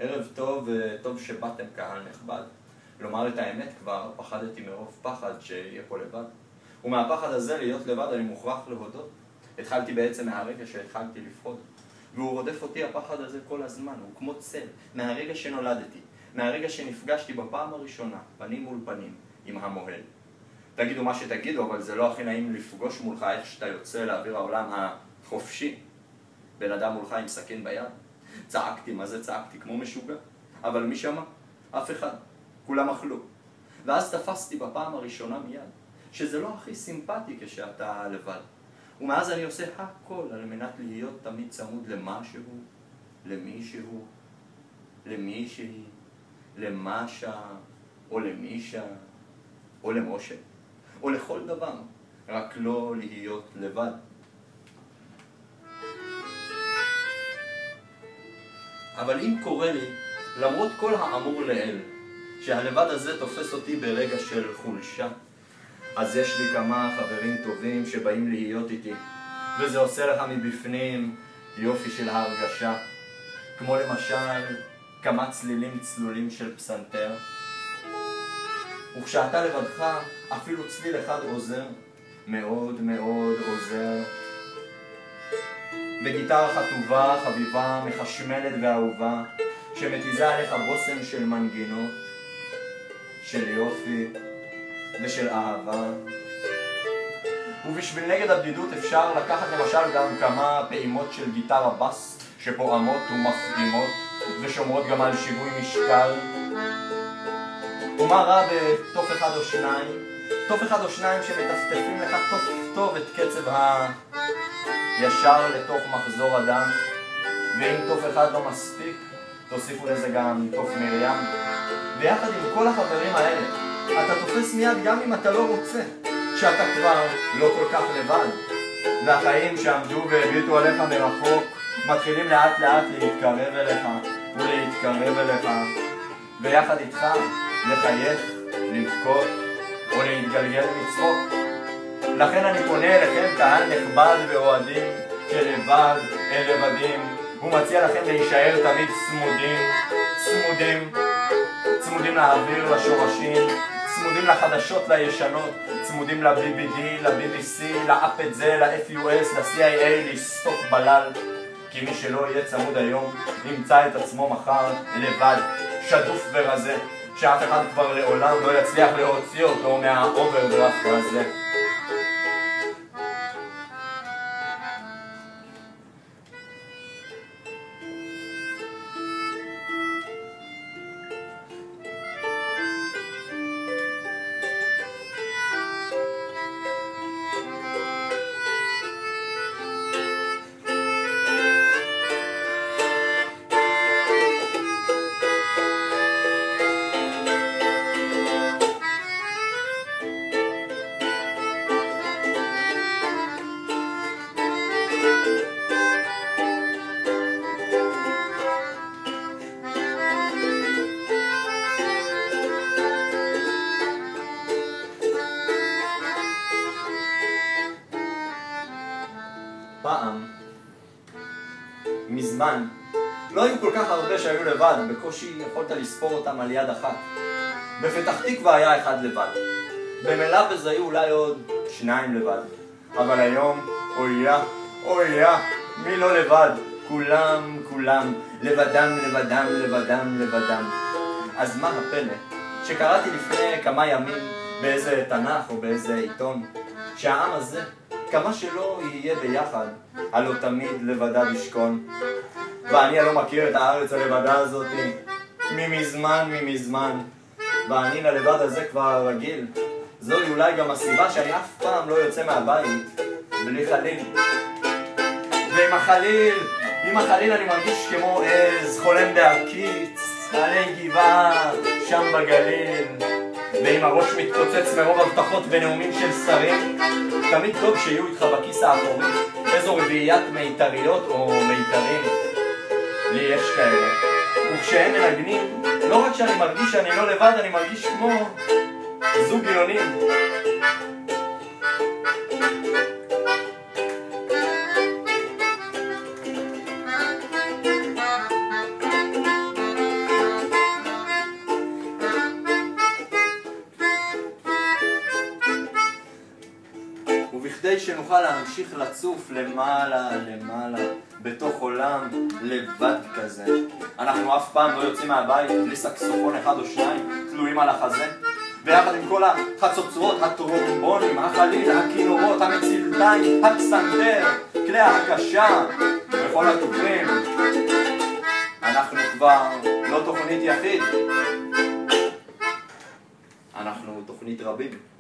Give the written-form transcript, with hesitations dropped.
ערב טוב, טוב שבאתם קהל נכבד. לומר את האמת, כבר פחדתי מרוב פחד שיהיה פה לבד. ומהפחד הזה להיות לבד אני מוכרח להודות. התחלתי בעצם מהרגע שהתחלתי לפחוד. והוא רודף אותי הפחד הזה כל הזמן, הוא כמו צל. מהרגע שנולדתי, מהרגע שנפגשתי בפעם הראשונה, פנים מול פנים, עם המוהל. תגידו מה שתגידו, אבל זה לא הכי נעים לפגוש מולך איך שאתה יוצא לאוויר העולם החופשי. בן אדם מולך עם סכין ביד. צעקתי, מה זה צעקתי? כמו משוגע. אבל מי שמע? אף אחד. כולם אכלו. ואז תפסתי בפעם הראשונה מיד, שזה לא הכי סימפטי כשאתה לבד. ומאז אני עושה הכל על מנת להיות תמיד צמוד למשהו, למישהו, למישהי, למשה, או למישה, או למשה, או לכל דבר, רק לא להיות לבד. אבל אם קורה לי, למרות כל האמור לאל, שהלבד הזה תופס אותי ברגע של חולשה, אז יש לי כמה חברים טובים שבאים להיות איתי, וזה עושה לך מבפנים יופי של הרגשה, כמו למשל כמה צלילים צלולים של פסנתר. וכשאתה לבדך, אפילו צליל אחד עוזר, מאוד מאוד עוזר. וגיטרה חטובה, חביבה, מחשמלת ואהובה, שמתיזה עליך בוסם של מנגינות, של יופי ושל אהבה. ובשביל נגד הבדידות אפשר לקחת למשל גם כמה פעימות של גיטרה בס שפועמות ומפעימות ושומרות גם על שיווי משקל. ומה רע בתוף אחד או שניים? תוף אחד או שניים שמטפטפים לך טוב טוב את קצב הישר לתוך מחזור הדם. ואם תוף אחד לא מספיק, תוסיפו לזה גם תוף מרים. ויחד עם כל החברים האלה, אתה תופס מיד גם אם אתה לא רוצה, שאתה כבר לא כל כך לבד. והחיים שעמדו והביטו עליך מרחוק, מתחילים לאט לאט להתקרב אליך ולהתקרב אליך. ויחד איתך לחייך, לבכות או להתגלגל מצחוק. לכן אני פונה אליכם קהל נכבד ואוהדים, כלבד אל לבדים, ומציע לכם להישאר תמיד צמודים, צמודים, צמודים לאוויר, לשורשים, צמודים לחדשות, לישנות, צמודים ל-BBD, ל-BBC, לאפד זה, ל-FUS, ל-CIA, לסטוק בלל. כי מי שלא יהיה צמוד היום, ימצא את עצמו מחר לבד, שדוף ורזה, שאף אחד כבר לעולם לא יצליח להוציא אותו מהאוברדרפט הזה. פעם, מזמן, לא היו כל כך הרבה שהיו לבד, בקושי יכולת לספור אותם על יד אחת. בפתח תקווה היה אחד לבד. במלאבז היו אולי עוד שניים לבד. אבל היום, אויה, מי לא לבד? כולם, לבדם, לבדם. אז מה הפלא? שקראתי לפני כמה ימים באיזה תנ"ך או באיזה עיתון, שהעם הזה, כמה שלא יהיה ביחד, הלא תמיד לבדה בשכון. ואני לא מכיר את הארץ הלבדה הזאת ממזמן, ואני ללבד הזה כבר רגיל. זוהי אולי גם הסיבה שאני אף פעם לא יוצא מהבית בלי חליל. ועם החליל אני מרגיש כמו עז חולם בהקיץ עלי גבעה שם בגליל. ועם הראש מתפוצץ מרוב הבטחות ונאומים של שרים, תמיד טוב שיהיו איתך בכיס האחורי איזו רביעיית מיתריות או מיתרים. לי יש כאלה. וכשהם מנגנים, לא רק שאני מרגיש שאני לא לבד, אני מרגיש כמו זוג גאונים. כדי שנוכל להמשיך לצוף למעלה למעלה בתוך עולם לבד כזה. אנחנו אף פעם לא יוצאים מהבית בלי סקסופון אחד או שניים תלויים על החזה, ויחד עם כל החצוצרות, הטרומבונים, החליל, הכינורות, המצילתיים, הפסנתר, כלי ההקשה וכל הטובים. אנחנו כבר לא תוכנית יחיד, אנחנו תוכנית רבים.